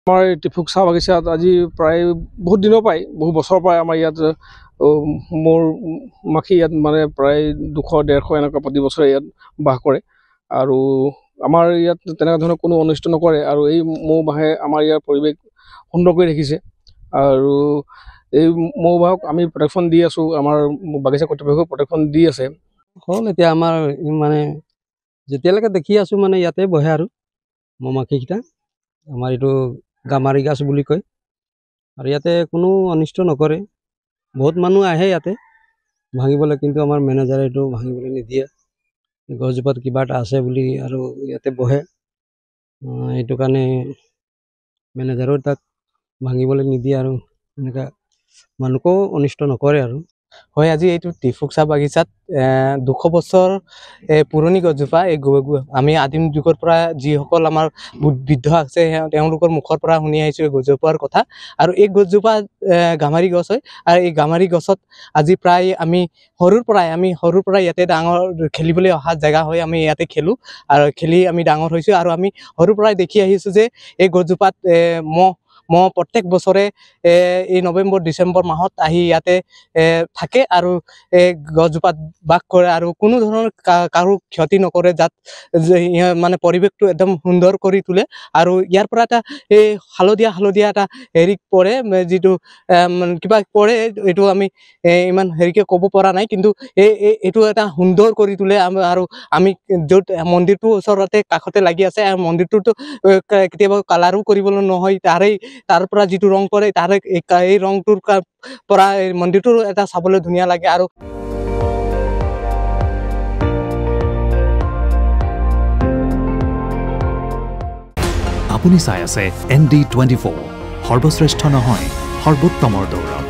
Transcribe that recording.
আমাৰ টিফুক চাহ বাগিচাত আজি প্ৰায় বহুত দিনৰ পৰাই বহু বছৰৰ পৰাই আমাৰ ইয়াত মোৰ মাখি ইয়াত মানে প্ৰায় 200-150 এনেকুৱা প্ৰতি বছৰে ইয়াত বাস কৰে আৰু আমাৰ ইয়াত তেনেকুৱা ধৰণৰ কোনো অনিষ্ট নকৰে আৰু এই মৌবাহে আমাৰ ইয়াৰ পৰিৱেশ সুন্দৰ কৰি ৰাখিছে আৰু এই মৌবাহক আমি প্ৰটেকশ্যন দি আছোঁ। আমাৰ বাগিচা কৰ্তৃপক্ষই প্ৰটেকশ্যন দি আছে। হ'ল এতিয়া আমাৰ মানে যেতিয়ালৈকে দেখি আছোঁ মানে ইয়াতে বহে আৰু মৌ মাখিকেইটা। আমাৰ এইটো গামাৰি গাছ বুলি কয় আৰু ইয়াতে কোনো অনিষ্ট নকৰে। বহুত মানুহ আহে ইয়াতে ভাঙিবলৈ, কিন্তু আমাৰ মেনেজাৰে এইটো ভাঙিবলৈ নিদিয়ে। গছজোপাত কিবা এটা আছে বুলি আৰু ইয়াতে বহে, এইটো কাৰণে মেনেজাৰেও তাক ভাঙিবলৈ নিদিয়ে আৰু এনেকুৱা মানুহকো অনিষ্ট নকৰে আৰু। হয়, আজি এইটো টিফুক চাহ বাগিচাত 200 বছৰ পুৰণি গছজোপা। এই আমি আদিম যুগৰ পৰা যিসকল আমাৰ বৃদ্ধ আছে তেওঁলোকৰ মুখৰ পৰা শুনি আহিছোঁ এই গছজোপাৰ কথা। আৰু এই গছজোপা গামাৰি গছ হয় আৰু এই গামাৰি গছত আজি প্ৰায় আমি সৰুৰ পৰাই ইয়াতে ডাঙৰ খেলিবলৈ অহা জেগা হয়। আমি ইয়াতে খেলোঁ আৰু খেলি আমি ডাঙৰ হৈছোঁ আৰু আমি সৰুৰ পৰাই দেখি আহিছোঁ যে এই গছজোপাত মহ প্ৰত্যেক বছৰে এই নৱেম্বৰ-ডিচেম্বৰ মাহত আহি ইয়াতে থাকে আৰু গছজোপাত বাস কৰে আৰু কোনো ধৰণৰ কাৰো ক্ষতি নকৰে, যাত মানে পৰিৱেশটো একদম সুন্দৰ কৰি তোলে। আৰু ইয়াৰ পৰা এটা এই হালধীয়া এটা হেৰি পৰে, যিটো কিবা পৰে, এইটো আমি ইমান হেৰিকে ক'ব পৰা নাই, কিন্তু এইটো এটা সুন্দৰ কৰি তোলে। আৰু আমি য'ত মন্দিৰটো ওচৰতে কাষতে লাগি আছে, মন্দিৰটোতো কেতিয়াবা কালাৰো কৰিবলৈ নহয়, তাৰ পৰা যিটো ৰং পৰে এই ৰংটোৰ পৰা মন্দিৰটো এটা চাবলৈ ধুনীয়া লাগে। আৰু আপুনি চাই আছে ND24, সৰ্বশ্ৰেষ্ঠ নহয় সৰ্বোত্তমৰ দৌৰ।